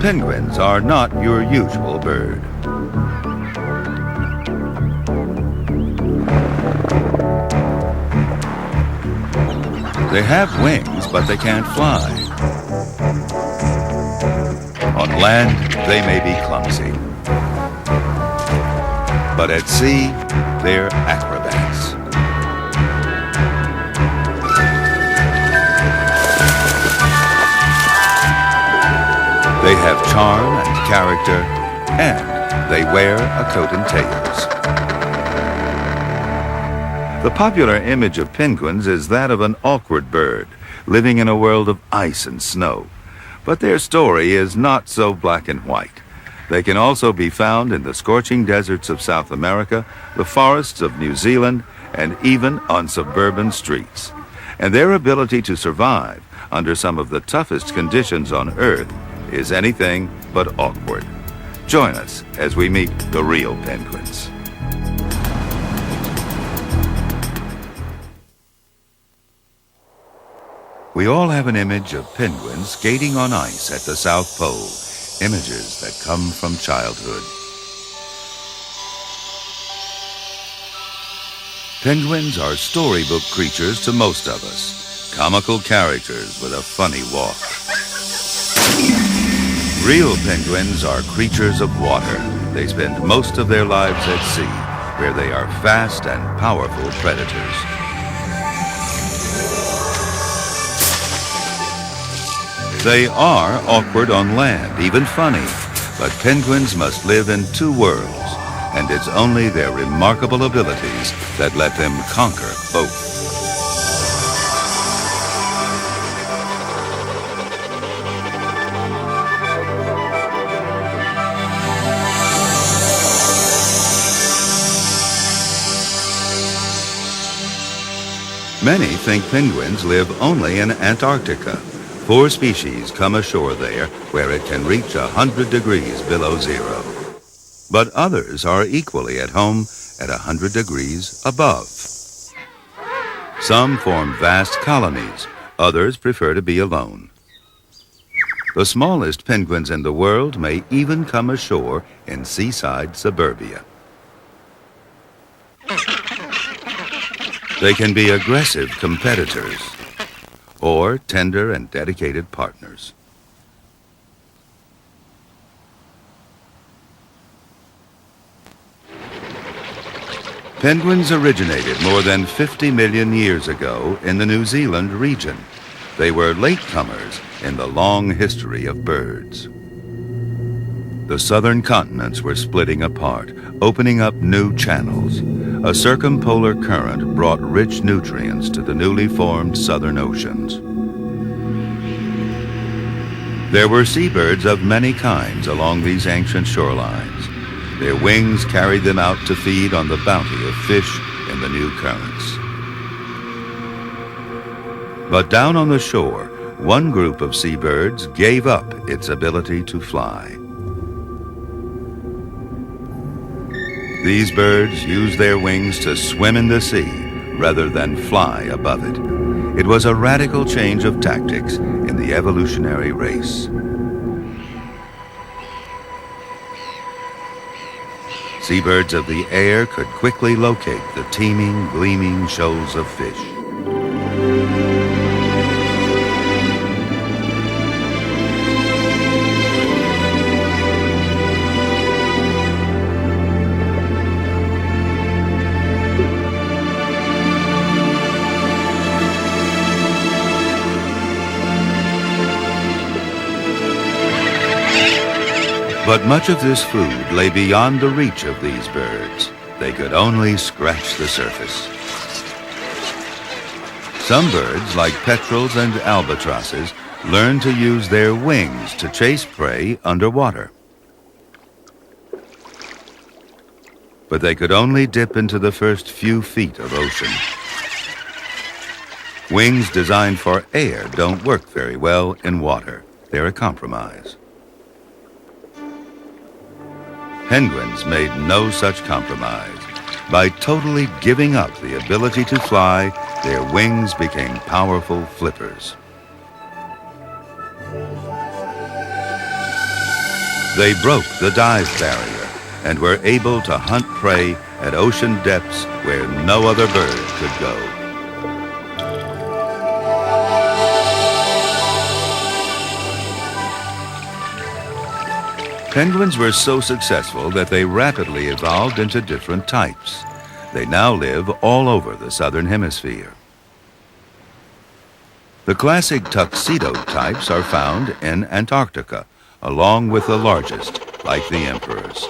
penguins are not your usual bird. They have wings, but they can't fly. On land, they may be clumsy. But at sea, they're acrobats. They have charm and character, and they wear a coat and tails. The popular image of penguins is that of an awkward bird living in a world of ice and snow. But their story is not so black and white. They can also be found in the scorching deserts of South America, the forests of New Zealand, and even on suburban streets. And their ability to survive under some of the toughest conditions on Earth is anything but awkward. Join us as we meet the real penguins. We all have an image of penguins skating on ice at the South Pole, images that come from childhood. Penguins are storybook creatures to most of us, comical characters with a funny walk. Real penguins are creatures of water. They spend most of their lives at sea, where they are fast and powerful predators. They are awkward on land, even funny, but penguins must live in two worlds, and it's only their remarkable abilities that let them conquer both. Many think penguins live only in Antarctica. 4 species come ashore there, where it can reach 100 degrees below zero. But others are equally at home at 100 degrees above. Some form vast colonies. Others prefer to be alone. The smallest penguins in the world may even come ashore in seaside suburbia. They can be aggressive competitors or tender and dedicated partners. Penguins originated more than 50 million years ago in the New Zealand region. They were latecomers in the long history of birds. The southern continents were splitting apart, opening up new channels. A circumpolar current brought rich nutrients to the newly formed southern oceans. There were seabirds of many kinds along these ancient shorelines. Their wings carried them out to feed on the bounty of fish in the new currents. But down on the shore, one group of seabirds gave up its ability to fly. These birds used their wings to swim in the sea rather than fly above it. It was a radical change of tactics in the evolutionary race. Seabirds of the air could quickly locate the teeming, gleaming shoals of fish. But much of this food lay beyond the reach of these birds. They could only scratch the surface. Some birds, like petrels and albatrosses, learn to use their wings to chase prey underwater. But they could only dip into the first few feet of ocean. Wings designed for air don't work very well in water. They're a compromise. Penguins made no such compromise. By totally giving up the ability to fly, their wings became powerful flippers. They broke the dive barrier and were able to hunt prey at ocean depths where no other bird could go. Penguins were so successful that they rapidly evolved into different types. They now live all over the southern hemisphere. The classic tuxedo types are found in Antarctica, along with the largest, like the emperors.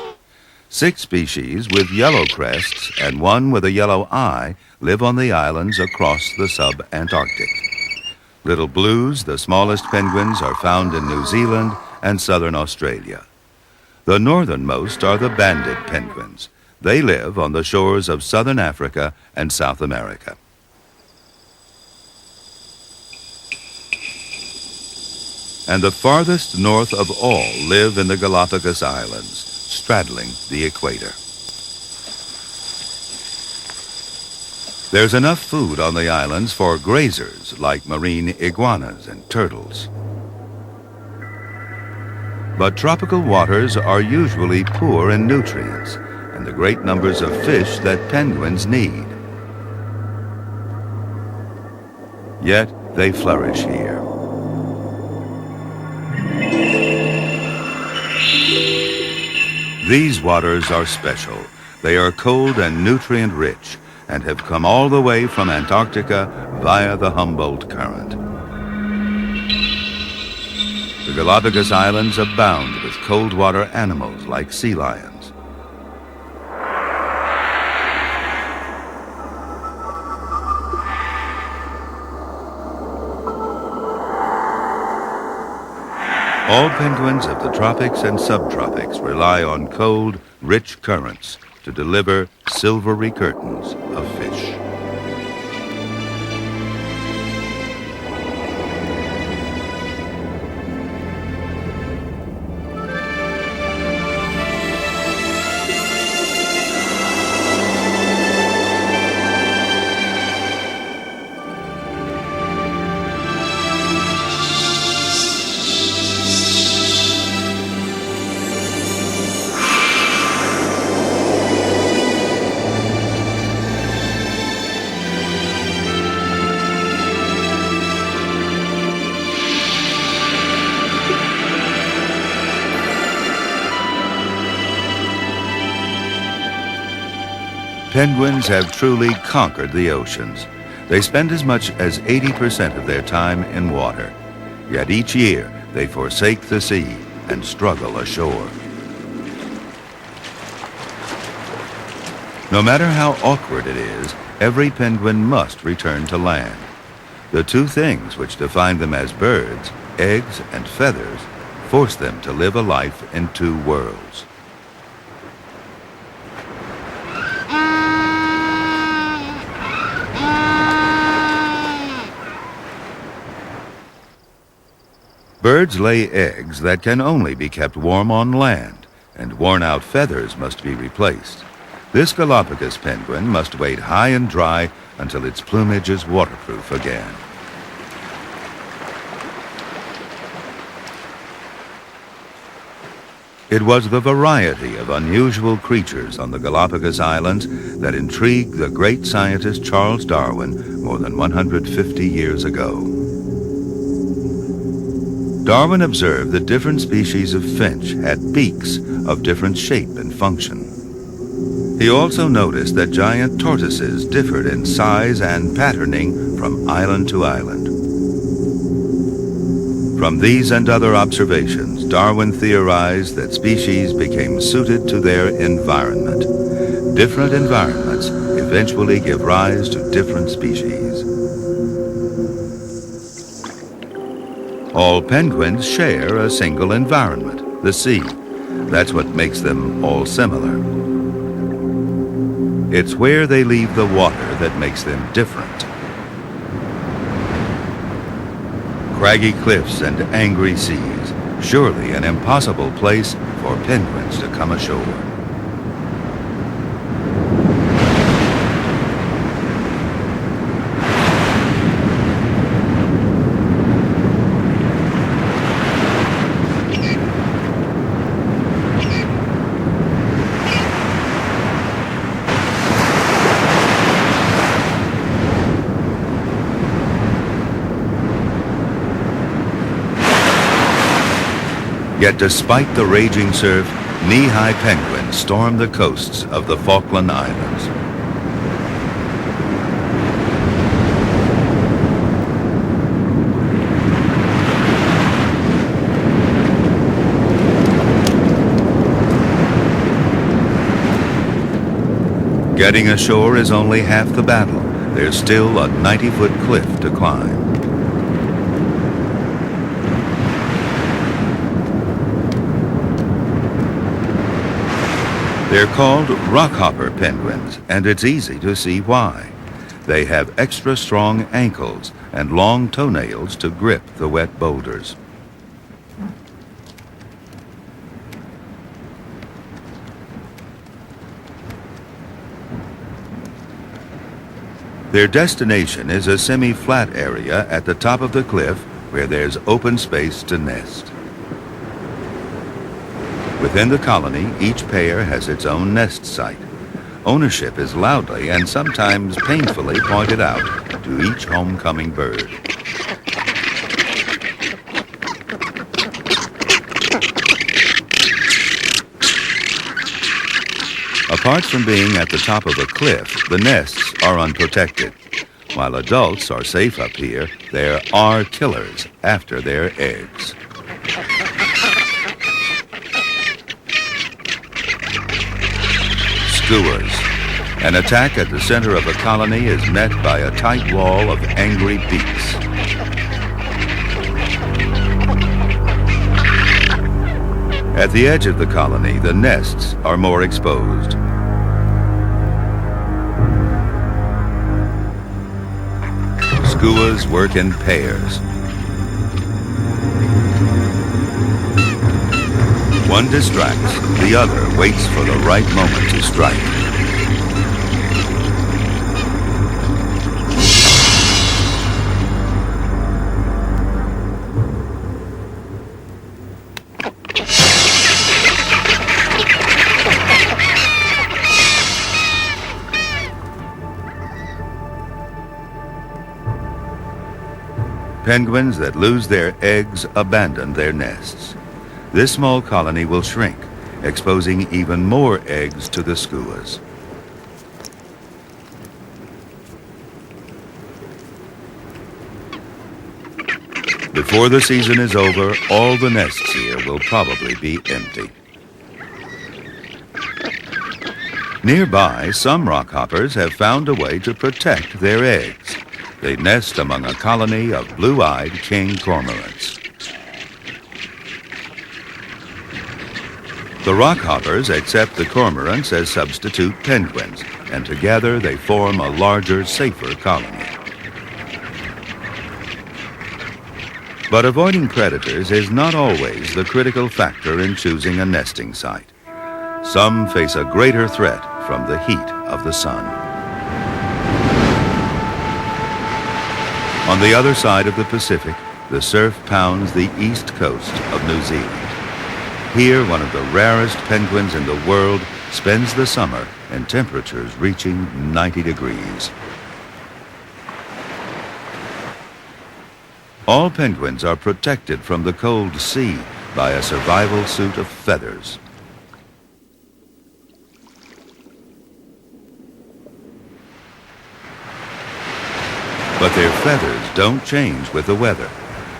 6 species with yellow crests and 1 with a yellow eye live on the islands across the sub-Antarctic. Little blues, the smallest penguins, are found in New Zealand and southern Australia. The northernmost are the banded penguins. They live on the shores of southern Africa and South America. And the farthest north of all live in the Galapagos Islands, straddling the equator. There's enough food on the islands for grazers like marine iguanas and turtles. But tropical waters are usually poor in nutrients and the great numbers of fish that penguins need. Yet they flourish here. These waters are special. They are cold and nutrient-rich and have come all the way from Antarctica via the Humboldt Current. The Galapagos Islands abound with cold water animals like sea lions. All penguins of the tropics and subtropics rely on cold, rich currents to deliver silvery curtains of fish. Penguins have truly conquered the oceans. They spend as much as 80% of their time in water. Yet each year they forsake the sea and struggle ashore. No matter how awkward it is, every penguin must return to land. The 2 things which define them as birds, eggs and feathers, force them to live a life in 2 worlds. Birds lay eggs that can only be kept warm on land, and worn-out feathers must be replaced. This Galapagos penguin must wait high and dry until its plumage is waterproof again. It was the variety of unusual creatures on the Galapagos Islands that intrigued the great scientist Charles Darwin more than 150 years ago. Darwin observed that different species of finch had beaks of different shape and function. He also noticed that giant tortoises differed in size and patterning from island to island. From these and other observations, Darwin theorized that species became suited to their environment. Different environments eventually give rise to different species. All penguins share a single environment, the sea. That's what makes them all similar. It's where they leave the water that makes them different. Craggy cliffs and angry seas, surely an impossible place for penguins to come ashore. Yet despite the raging surf, knee-high penguins storm the coasts of the Falkland Islands. Getting ashore is only half the battle. There's still a 90-foot cliff to climb. They're called rockhopper penguins, and it's easy to see why. They have extra strong ankles and long toenails to grip the wet boulders. Their destination is a semi-flat area at the top of the cliff where there's open space to nest. Within the colony, each pair has its own nest site. Ownership is loudly and sometimes painfully pointed out to each homecoming bird. Apart from being at the top of a cliff, the nests are unprotected. While adults are safe up here, there are killers after their eggs. Skuas. An attack at the center of a colony is met by a tight wall of angry beaks. At the edge of the colony, the nests are more exposed. Skuas work in pairs. One distracts, the other waits for the right moment to strike. Penguins that lose their eggs abandon their nests. This small colony will shrink, exposing even more eggs to the skuas. Before the season is over, all the nests here will probably be empty. Nearby, some rockhoppers have found a way to protect their eggs. They nest among a colony of blue-eyed king cormorants. The rockhoppers accept the cormorants as substitute penguins, and together they form a larger, safer colony. But avoiding predators is not always the critical factor in choosing a nesting site. Some face a greater threat from the heat of the sun. On the other side of the Pacific, the surf pounds the east coast of New Zealand. Here, one of the rarest penguins in the world spends the summer in temperatures reaching 90 degrees. All penguins are protected from the cold sea by a survival suit of feathers. But their feathers don't change with the weather.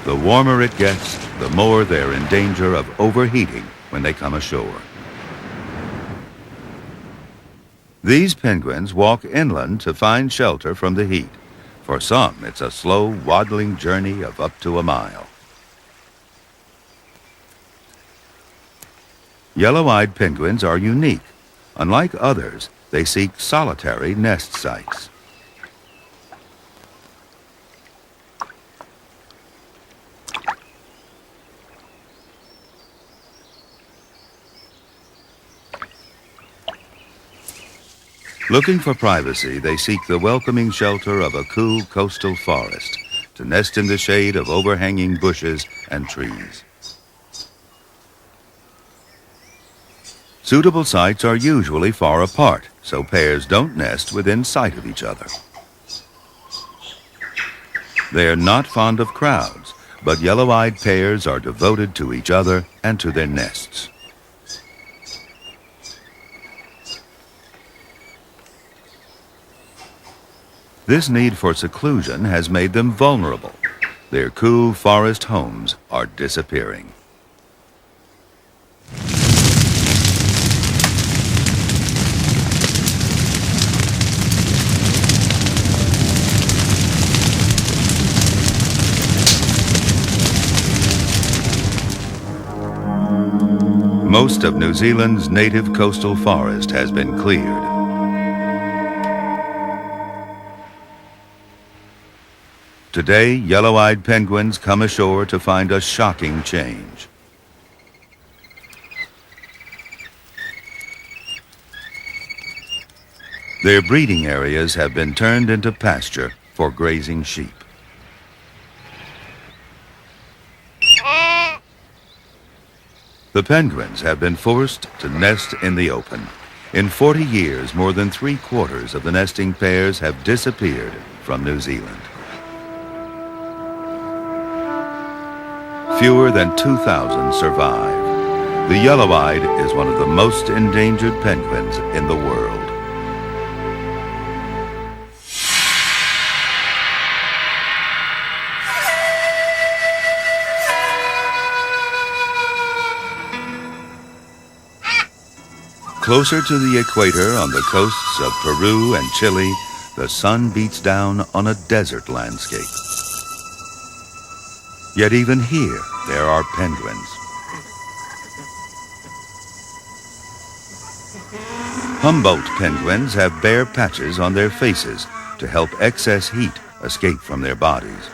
The warmer it gets, the more they're in danger of overheating when they come ashore. These penguins walk inland to find shelter from the heat. For some, it's a slow, waddling journey of up to a mile. Yellow-eyed penguins are unique. Unlike others, they seek solitary nest sites. Looking for privacy, they seek the welcoming shelter of a cool coastal forest to nest in the shade of overhanging bushes and trees. Suitable sites are usually far apart, so pairs don't nest within sight of each other. They are not fond of crowds, but yellow-eyed pairs are devoted to each other and to their nests. This need for seclusion has made them vulnerable. Their cool forest homes are disappearing. Most of New Zealand's native coastal forest has been cleared. Today, yellow-eyed penguins come ashore to find a shocking change. Their breeding areas have been turned into pasture for grazing sheep. The penguins have been forced to nest in the open. In 40 years, more than 3/4 of the nesting pairs have disappeared from New Zealand. Fewer than 2,000 survive. The yellow-eyed is one of the most endangered penguins in the world. Closer to the equator on the coasts of Peru and Chile, the sun beats down on a desert landscape. Yet even here, there are penguins. Humboldt penguins have bare patches on their faces to help excess heat escape from their bodies.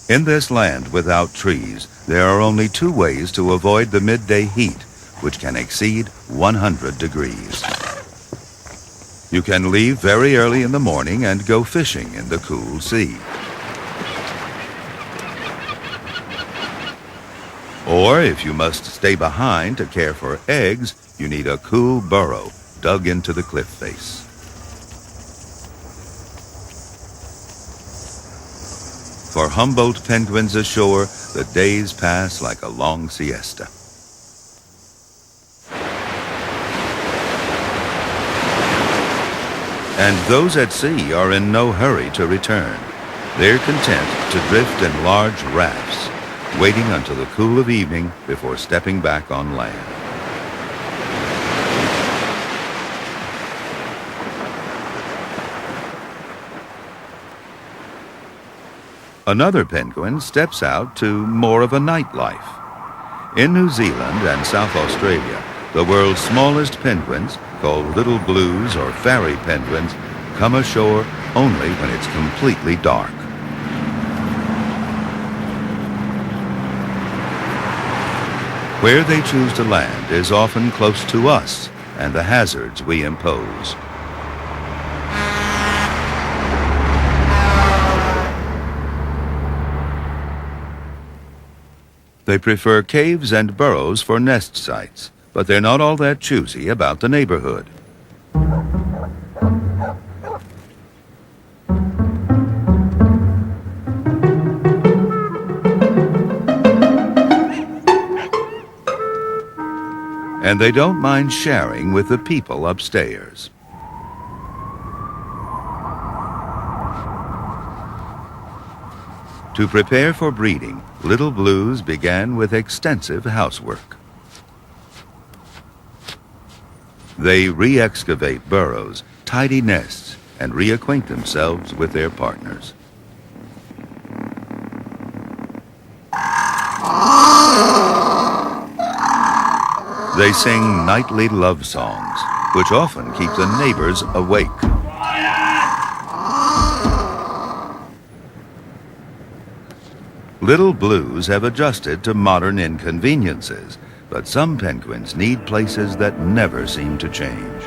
In this land without trees, there are only 2 ways to avoid the midday heat, which can exceed 100 degrees. You can leave very early in the morning and go fishing in the cool sea. Or if you must stay behind to care for eggs, you need a cool burrow dug into the cliff face. For Humboldt penguins ashore, the days pass like a long siesta. And those at sea are in no hurry to return. They're content to drift in large rafts, waiting until the cool of evening before stepping back on land. Another penguin steps out to more of a nightlife. In New Zealand and South Australia, the world's smallest penguins, called little blues or fairy penguins, come ashore only when it's completely dark. Where they choose to land is often close to us and the hazards we impose. They prefer caves and burrows for nest sites, but they're not all that choosy about the neighborhood. And they don't mind sharing with the people upstairs. To prepare for breeding, little blues began with extensive housework. They re-excavate burrows, tidy nests, and reacquaint themselves with their partners. They sing nightly love songs, which often keep the neighbors awake. Little blues have adjusted to modern inconveniences, but some penguins need places that never seem to change.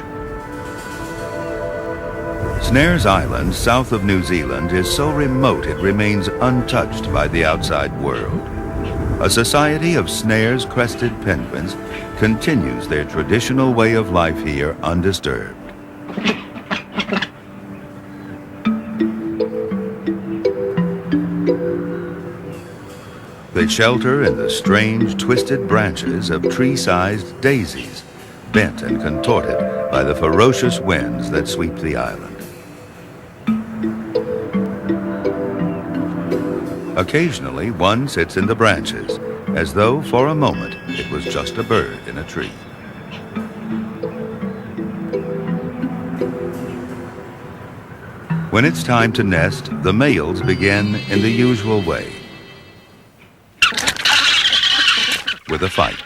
Snares Island, south of New Zealand, is so remote it remains untouched by the outside world. A society of snares-crested penguins continues their traditional way of life here undisturbed. They shelter in the strange, twisted branches of tree-sized daisies, bent and contorted by the ferocious winds that sweep the island. Occasionally, one sits in the branches, as though for a moment it was just a bird in a tree. When it's time to nest, the males begin in the usual way, with a fight.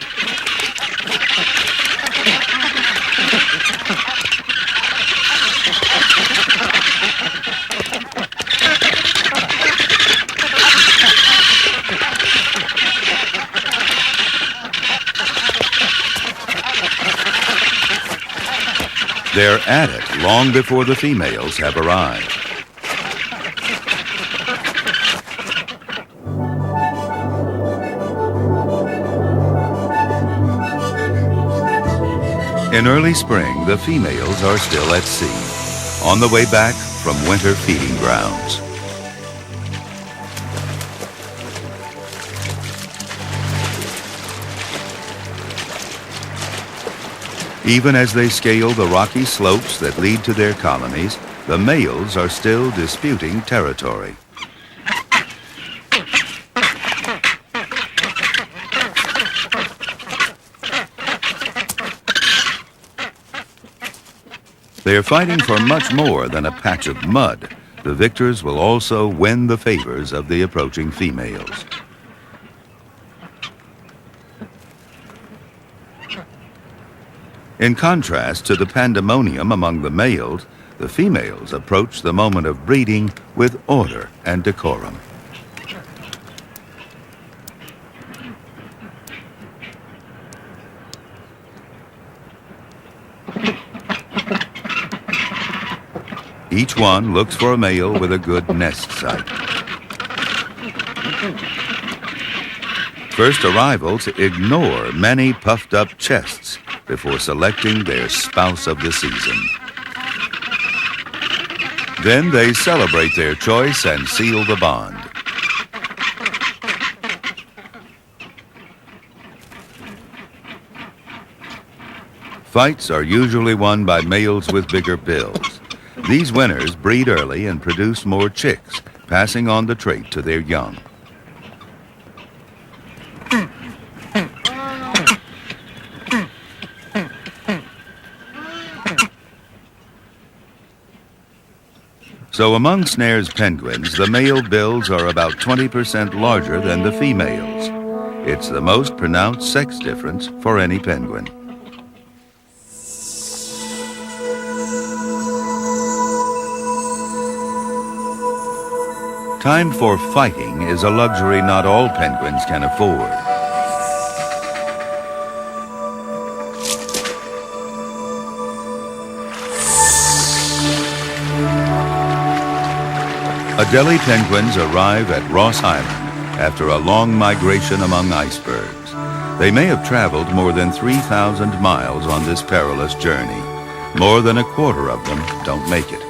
They're at it long before the females have arrived. In early spring, the females are still at sea, on the way back from winter feeding grounds. Even as they scale the rocky slopes that lead to their colonies, the males are still disputing territory. They are fighting for much more than a patch of mud. The victors will also win the favors of the approaching females. In contrast to the pandemonium among the males, the females approach the moment of breeding with order and decorum. Each one looks for a male with a good nest site. First arrivals ignore many puffed up chests before selecting their spouse of the season. Then they celebrate their choice and seal the bond. Fights are usually won by males with bigger bills. These winners breed early and produce more chicks, passing on the trait to their young. So among Snare's penguins, the male bills are about 20% larger than the females. It's the most pronounced sex difference for any penguin. Time for fighting is a luxury not all penguins can afford. Adelie penguins arrive at Ross Island after a long migration among icebergs. They may have traveled more than 3,000 miles on this perilous journey. More than a quarter of them don't make it.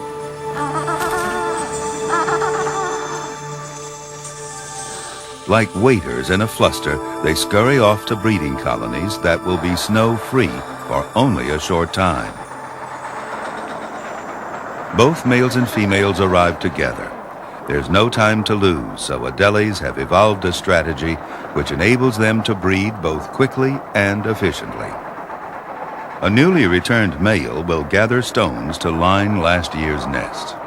Like waiters in a fluster, they scurry off to breeding colonies that will be snow-free for only a short time. Both males and females arrive together. There's no time to lose, so Adelies have evolved a strategy which enables them to breed both quickly and efficiently. A newly returned male will gather stones to line last year's nest.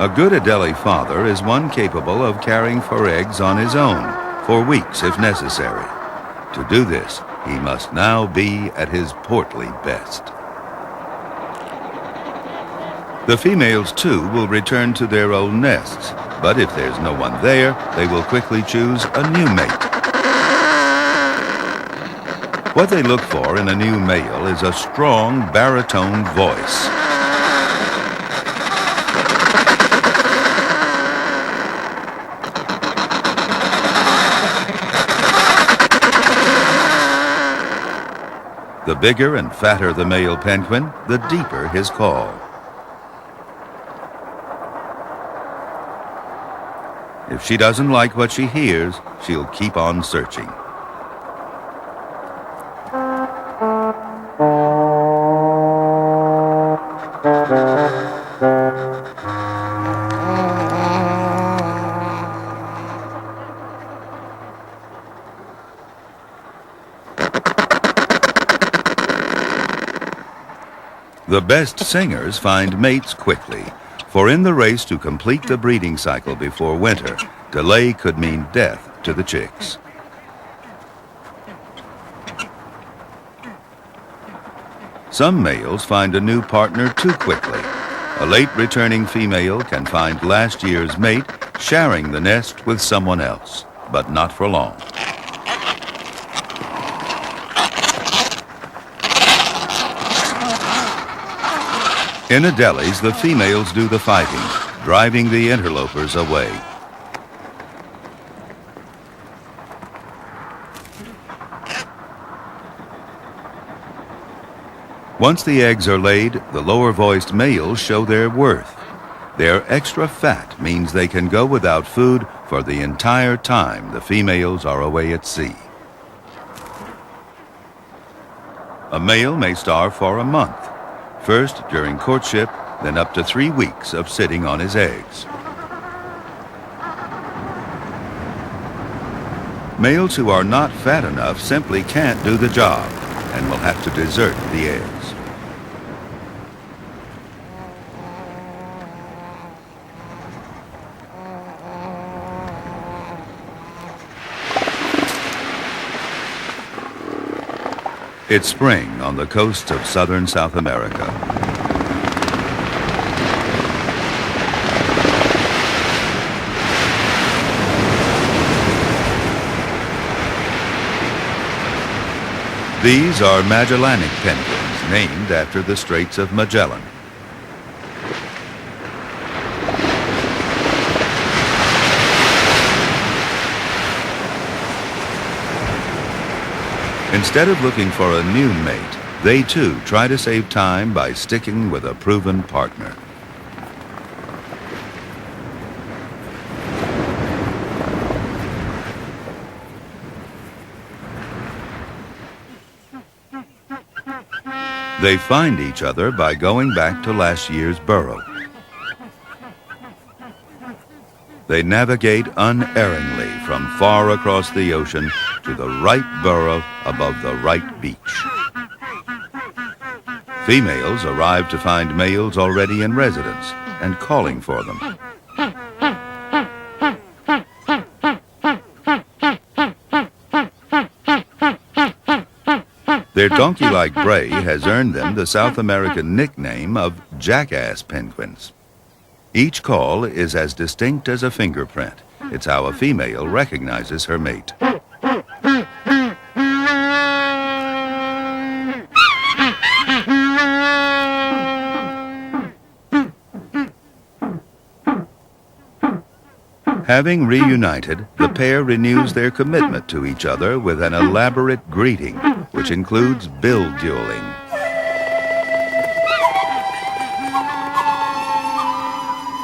A good Adelie father is one capable of caring for eggs on his own, for weeks if necessary. To do this, he must now be at his portly best. The females, too, will return to their old nests, but if there's no one there, they will quickly choose a new mate. What they look for in a new male is a strong baritone voice. The bigger and fatter the male penguin, the deeper his call. If she doesn't like what she hears, she'll keep on searching. The best singers find mates quickly, for in the race to complete the breeding cycle before winter, delay could mean death to the chicks. Some males find a new partner too quickly. A late returning female can find last year's mate sharing the nest with someone else, but not for long. In Adeles, the females do the fighting, driving the interlopers away. Once the eggs are laid, the lower-voiced males show their worth. Their extra fat means they can go without food for the entire time the females are away at sea. A male may starve for a month. First during courtship, then up to 3 weeks of sitting on his eggs. Males who are not fat enough simply can't do the job and will have to desert the eggs. It's spring on the coasts of southern South America. These are Magellanic penguins, named after the Straits of Magellan. Instead of looking for a new mate, they too try to save time by sticking with a proven partner. They find each other by going back to last year's burrow. They navigate unerringly from far across the ocean to the right burrow above the right beach. Females arrive to find males already in residence and calling for them. Their donkey-like bray has earned them the South American nickname of jackass penguins. Each call is as distinct as a fingerprint. It's how a female recognizes her mate. Having reunited, the pair renews their commitment to each other with an elaborate greeting, which includes bill dueling.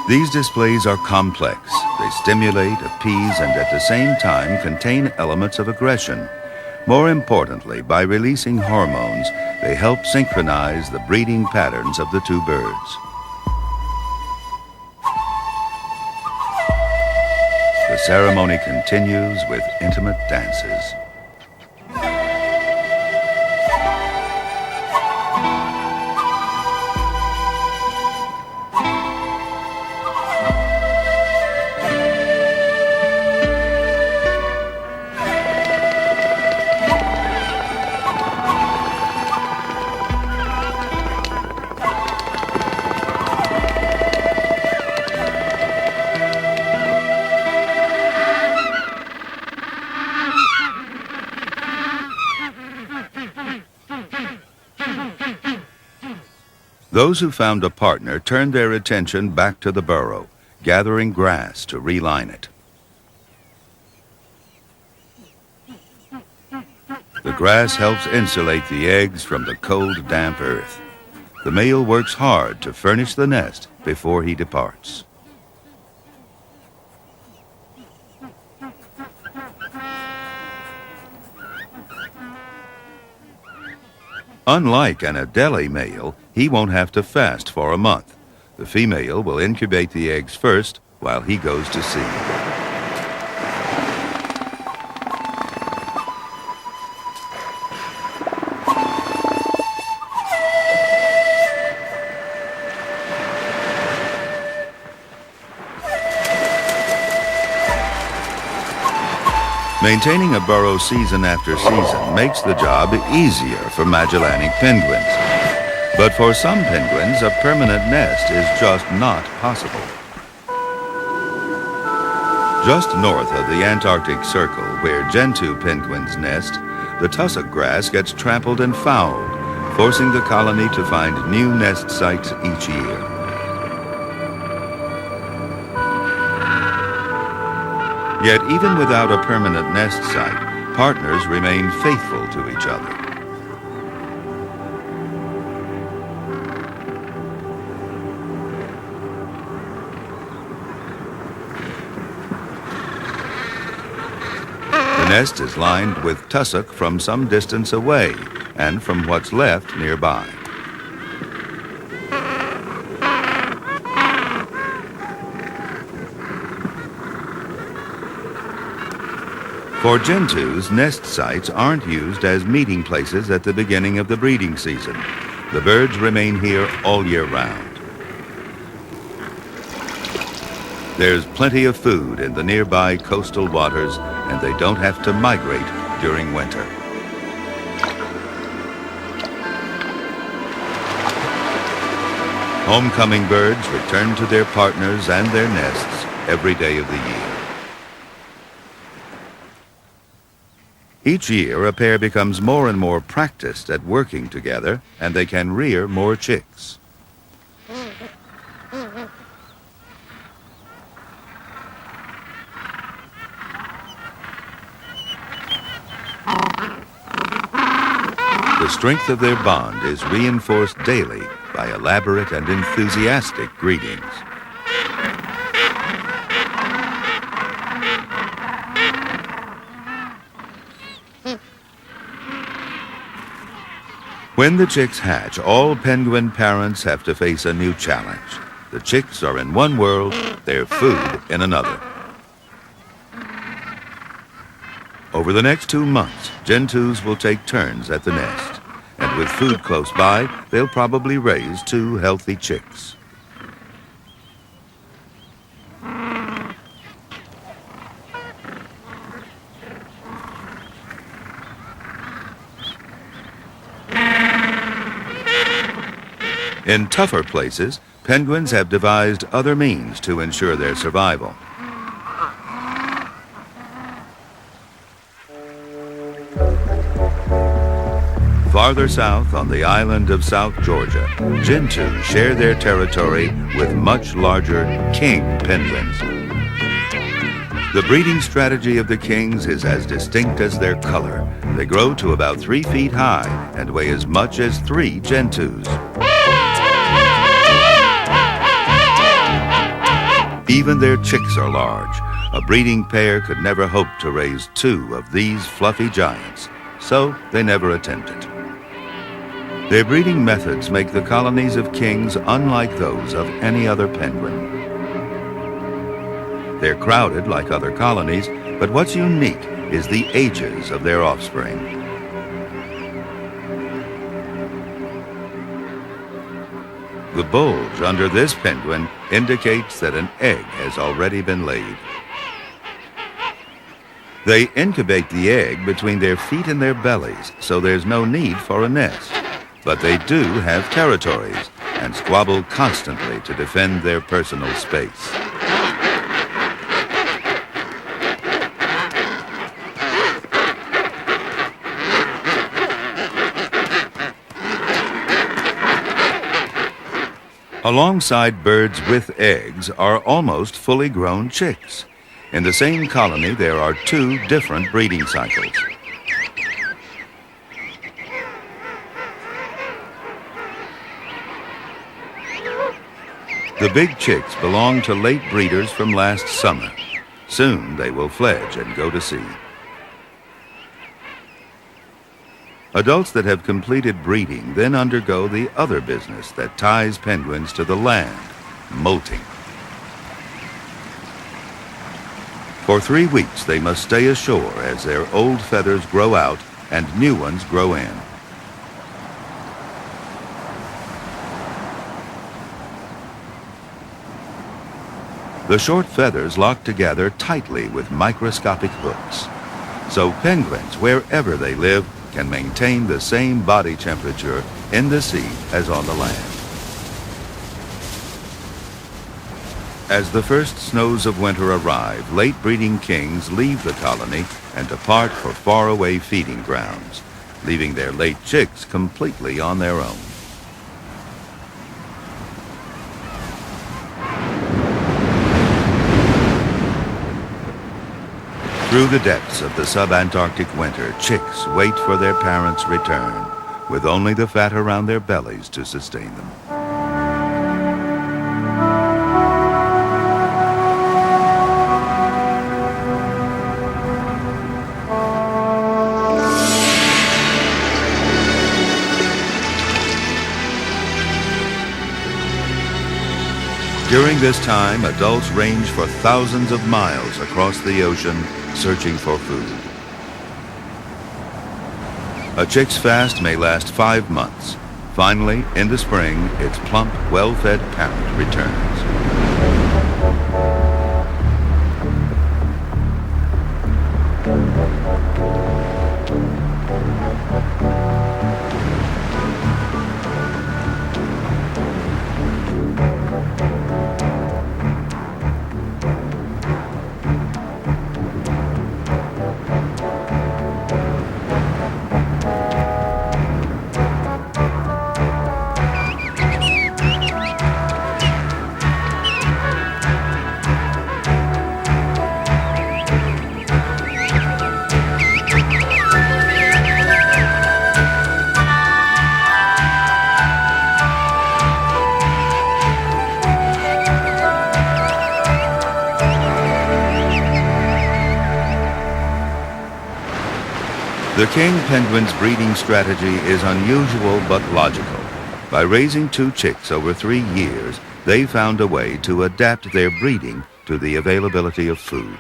These displays are complex. They stimulate, appease, and at the same time contain elements of aggression. More importantly, by releasing hormones, they help synchronize the breeding patterns of the two birds. The ceremony continues with intimate dances. Those who found a partner turned their attention back to the burrow, gathering grass to reline it. The grass helps insulate the eggs from the cold, damp earth. The male works hard to furnish the nest before he departs. Unlike an Adelie male, he won't have to fast for a month. The female will incubate the eggs first while he goes to sea. Maintaining a burrow season after season makes the job easier for Magellanic penguins. But for some penguins, a permanent nest is just not possible. Just north of the Antarctic Circle, where Gentoo penguins nest, the tussock grass gets trampled and fouled, forcing the colony to find new nest sites each year. Yet even without a permanent nest site, partners remain faithful to each other. The nest is lined with tussock from some distance away and from what's left nearby. For gentoos, nest sites aren't used as meeting places at the beginning of the breeding season. The birds remain here all year round. There's plenty of food in the nearby coastal waters, and they don't have to migrate during winter. Homecoming birds return to their partners and their nests every day of the year. Each year, a pair becomes more and more practiced at working together, and they can rear more chicks. The strength of their bond is reinforced daily by elaborate and enthusiastic greetings. When the chicks hatch, all penguin parents have to face a new challenge. The chicks are in one world, their food in another. Over the next 2 months, gentoos will take turns at the nest. And with food close by, they'll probably raise 2 healthy chicks. In tougher places, penguins have devised other means to ensure their survival. Farther south on the island of South Georgia, gentoos share their territory with much larger king penguins. The breeding strategy of the kings is as distinct as their color. They grow to about 3 feet high and weigh as much as 3 gentoos. Even their chicks are large. A breeding pair could never hope to raise 2 of these fluffy giants, so they never attempted. Their breeding methods make the colonies of kings unlike those of any other penguin. They're crowded like other colonies, but what's unique is the ages of their offspring. The bulge under this penguin indicates that an egg has already been laid. They incubate the egg between their feet and their bellies, so there's no need for a nest. But they do have territories and squabble constantly to defend their personal space. Alongside birds with eggs are almost fully grown chicks. In the same colony, there are 2 different breeding cycles. The big chicks belong to late breeders from last summer. Soon they will fledge and go to sea. Adults that have completed breeding then undergo the other business that ties penguins to the land, molting. For 3 weeks they must stay ashore as their old feathers grow out and new ones grow in. The short feathers lock together tightly with microscopic hooks. So penguins, wherever they live, can maintain the same body temperature in the sea as on the land. As the first snows of winter arrive, late breeding kings leave the colony and depart for faraway feeding grounds, leaving their late chicks completely on their own. Through the depths of the subantarctic winter, chicks wait for their parents' return, with only the fat around their bellies to sustain them. During this time, adults range for thousands of miles across the ocean, searching for food. A chick's fast may last 5 months. Finally, in the spring, its plump, well-fed parent returns. The king penguin's breeding strategy is unusual but logical. By raising 2 chicks over 3 years, they found a way to adapt their breeding to the availability of food.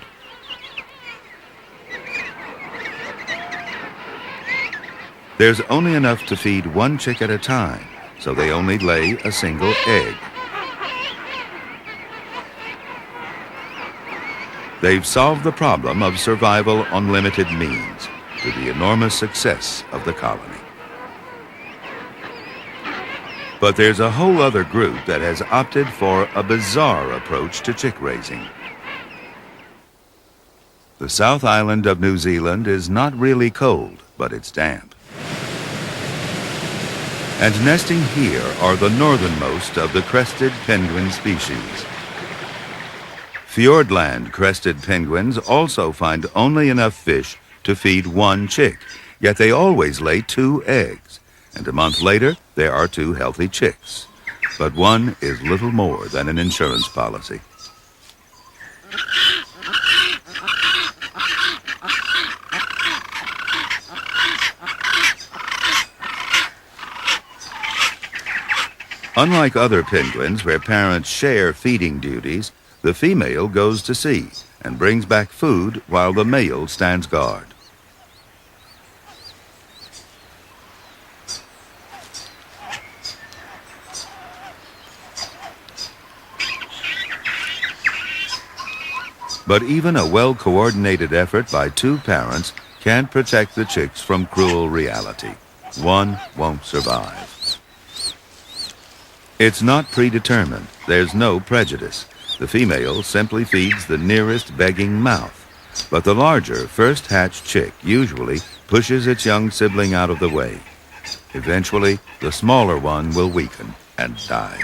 There's only enough to feed 1 chick at a time, so they only lay a single egg. They've solved the problem of survival on limited means, to the enormous success of the colony. But there's a whole other group that has opted for a bizarre approach to chick raising. The South Island of New Zealand is not really cold, but it's damp. And nesting here are the northernmost of the crested penguin species. Fjordland crested penguins also find only enough fish to feed 1 chick, yet they always lay 2 eggs, and a month later there are 2 healthy chicks. But one is little more than an insurance policy. Unlike other penguins where parents share feeding duties, the female goes to sea and brings back food while the male stands guard. But even a well-coordinated effort by 2 parents can't protect the chicks from cruel reality. One won't survive. It's not predetermined. There's no prejudice. The female simply feeds the nearest begging mouth. But the larger, first-hatched chick usually pushes its young sibling out of the way. Eventually, the smaller one will weaken and die.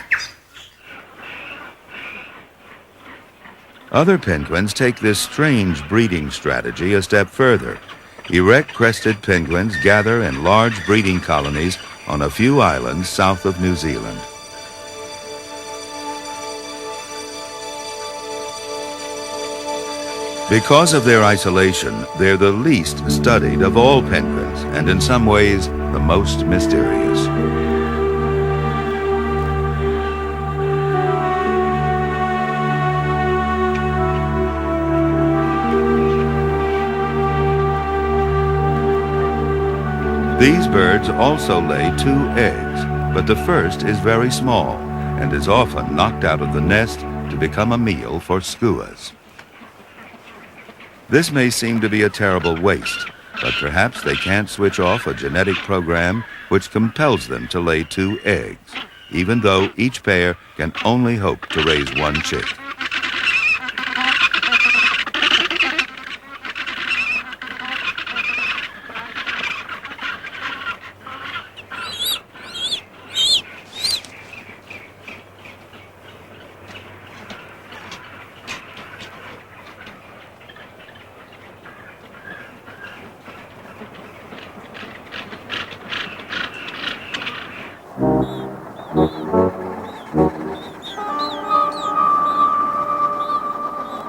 Other penguins take this strange breeding strategy a step further. Erect crested penguins gather in large breeding colonies on a few islands south of New Zealand. Because of their isolation, they're the least studied of all penguins, and in some ways, the most mysterious. These birds also lay 2 eggs, but the first is very small and is often knocked out of the nest to become a meal for skuas. This may seem to be a terrible waste, but perhaps they can't switch off a genetic program which compels them to lay 2 eggs, even though each pair can only hope to raise 1 chick.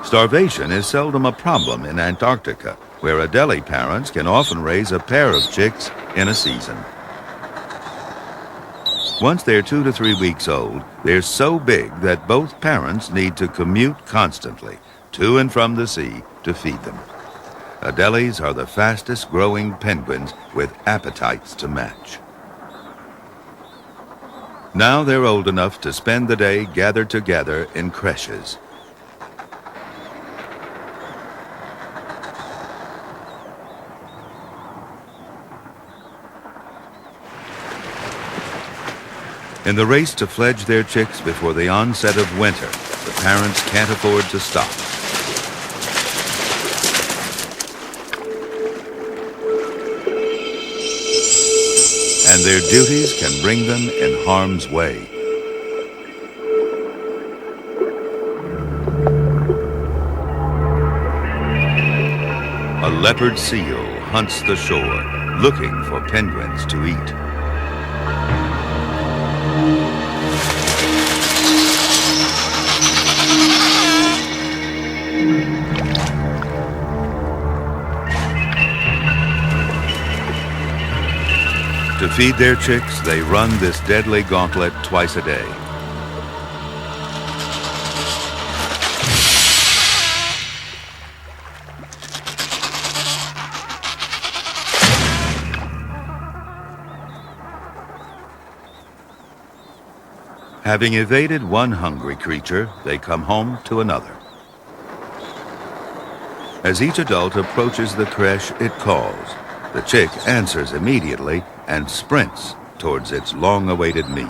Starvation is seldom a problem in Antarctica, where Adelie parents can often raise a pair of chicks in a season. Once they're 2 to 3 weeks old, they're so big that both parents need to commute constantly, to and from the sea, to feed them. Adelies are the fastest growing penguins with appetites to match. Now they're old enough to spend the day gathered together in creches. In the race to fledge their chicks before the onset of winter, the parents can't afford to stop. And their duties can bring them in harm's way. A leopard seal hunts the shore, looking for penguins to eat. To feed their chicks, they run this deadly gauntlet twice a day. Having evaded one hungry creature, they come home to another. As each adult approaches the creche, it calls. The chick answers immediately and sprints towards its long-awaited meal.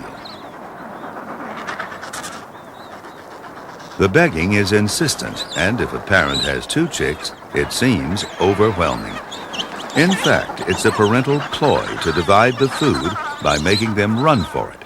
The begging is insistent, and if a parent has 2 chicks, it seems overwhelming. In fact, it's a parental ploy to divide the food by making them run for it.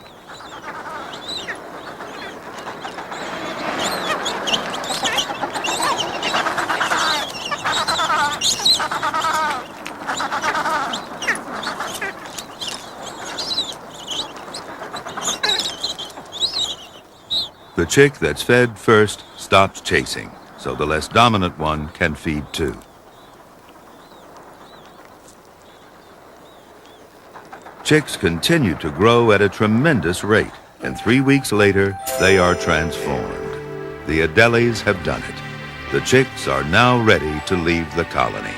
The chick that's fed first stops chasing, so the less dominant one can feed too. Chicks continue to grow at a tremendous rate, and 3 weeks later, they are transformed. The Adelies have done it. The chicks are now ready to leave the colony.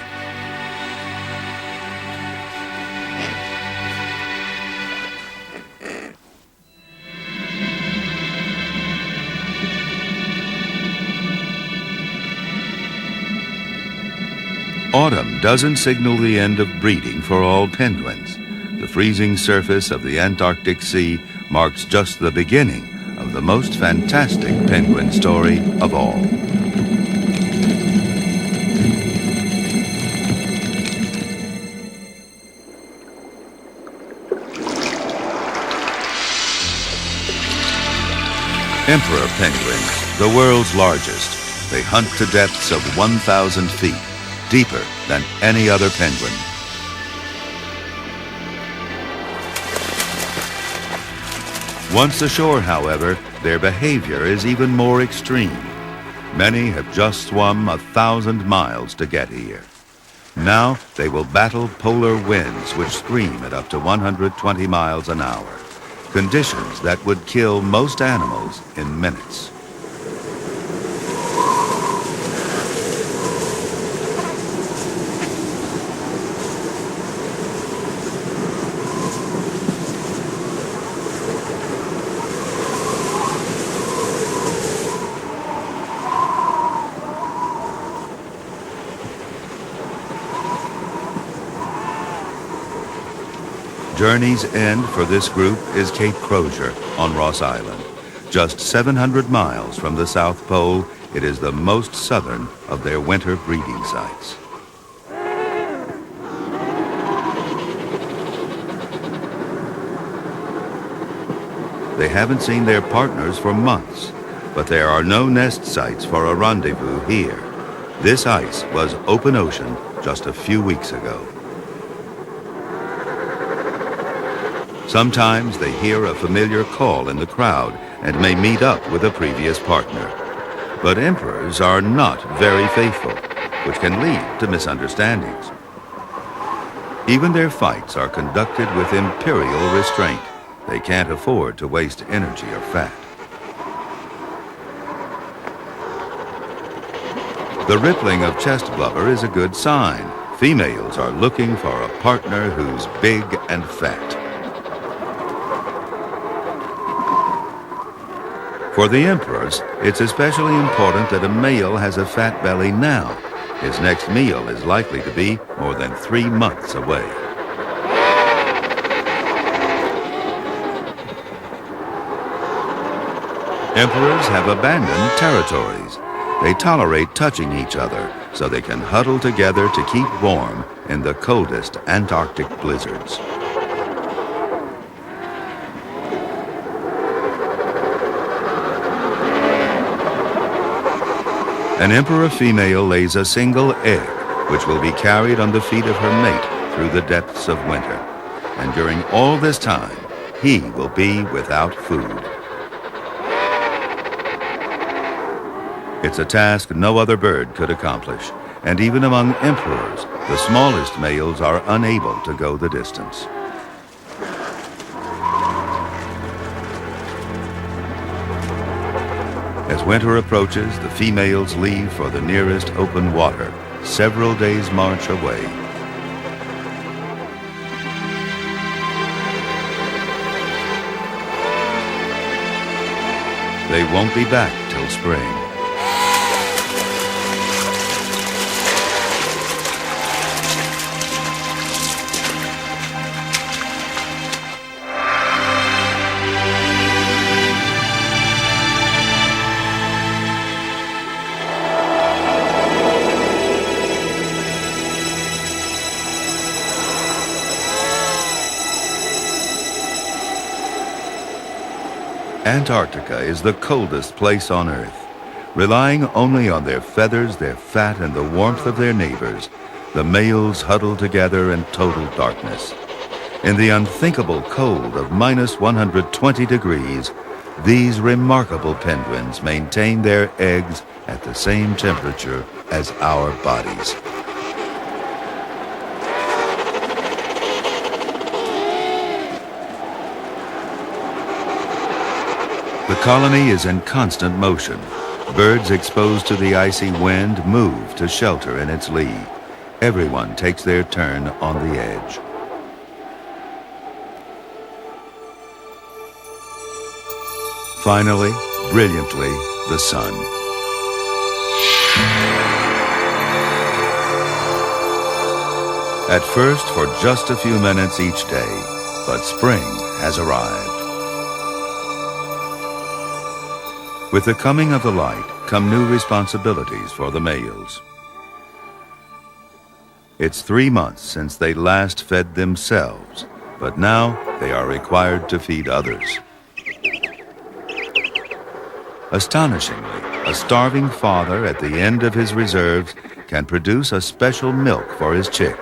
Autumn doesn't signal the end of breeding for all penguins. The freezing surface of the Antarctic Sea marks just the beginning of the most fantastic penguin story of all. Emperor penguins, the world's largest. They hunt to depths of 1,000 feet. Deeper than any other penguin. Once ashore, however, their behavior is even more extreme. Many have just swum 1,000 miles to get here. Now they will battle polar winds which scream at up to 120 miles an hour, conditions that would kill most animals in minutes. Journey's end for this group is Cape Crozier on Ross Island. Just 700 miles from the South Pole, it is the most southern of their winter breeding sites. They haven't seen their partners for months, but there are no nest sites for a rendezvous here. This ice was open ocean just a few weeks ago. Sometimes they hear a familiar call in the crowd and may meet up with a previous partner. But emperors are not very faithful, which can lead to misunderstandings. Even their fights are conducted with imperial restraint. They can't afford to waste energy or fat. The rippling of chest blubber is a good sign. Females are looking for a partner who's big and fat. For the emperors, it's especially important that a male has a fat belly now. His next meal is likely to be more than 3 months away. Emperors have abandoned territories. They tolerate touching each other so they can huddle together to keep warm in the coldest Antarctic blizzards. An emperor female lays a single egg, which will be carried on the feet of her mate through the depths of winter. And during all this time, he will be without food. It's a task no other bird could accomplish, and even among emperors, the smallest males are unable to go the distance. As winter approaches, the females leave for the nearest open water, several days' march away. They won't be back till spring. Antarctica is the coldest place on Earth. Relying only on their feathers, their fat, and the warmth of their neighbors, the males huddle together in total darkness. In the unthinkable cold of minus 120 degrees, these remarkable penguins maintain their eggs at the same temperature as our bodies. The colony is in constant motion. Birds exposed to the icy wind move to shelter in its lee. Everyone takes their turn on the edge. Finally, brilliantly, the sun. At first, for just a few minutes each day, but spring has arrived. With the coming of the light come new responsibilities for the males. It's 3 months since they last fed themselves, but now they are required to feed others. Astonishingly, a starving father at the end of his reserves can produce a special milk for his chick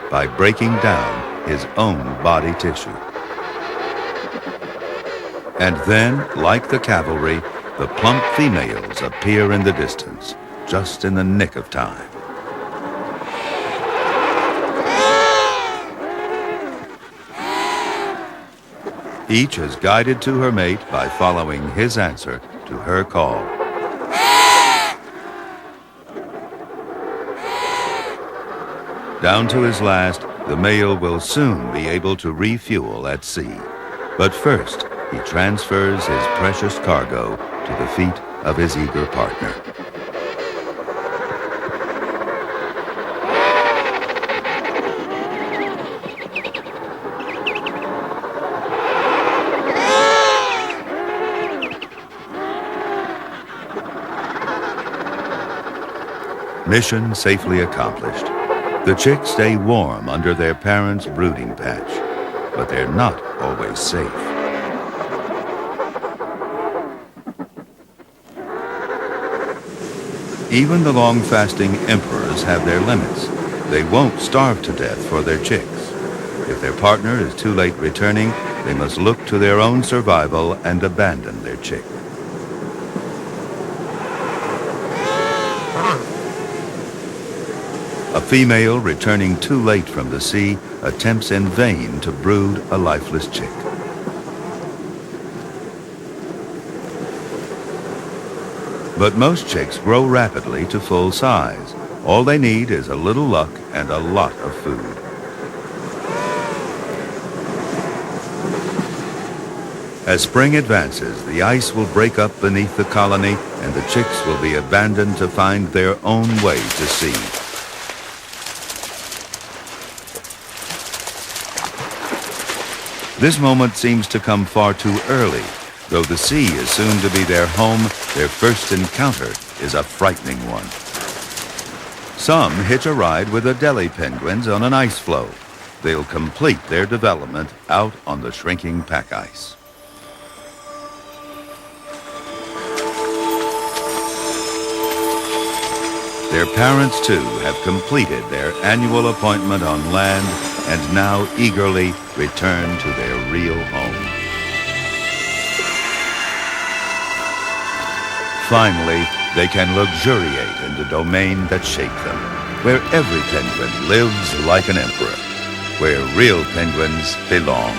by breaking down his own body tissue. And then, like the cavalry, The plump females appear in the distance, just in the nick of time. Each is guided to her mate by following his answer to her call. Down to his last, the male will soon be able to refuel at sea. But first, he transfers his precious cargo to the feet of his eager partner. Mission safely accomplished. The chicks stay warm under their parents' brooding patch, but they're not always safe. Even the long-fasting emperors have their limits. They won't starve to death for their chicks. If their partner is too late returning, they must look to their own survival and abandon their chick. A female returning too late from the sea attempts in vain to brood a lifeless chick. But most chicks grow rapidly to full size. All they need is a little luck and a lot of food. As spring advances, the ice will break up beneath the colony and the chicks will be abandoned to find their own way to sea. This moment seems to come far too early. Though the sea is soon to be their home, their first encounter is a frightening one. Some hitch a ride with Adelie penguins on an ice floe. They'll complete their development out on the shrinking pack ice. Their parents, too, have completed their annual appointment on land and now eagerly return to their real home. Finally, they can luxuriate in the domain that shaped them, where every penguin lives like an emperor, where real penguins belong.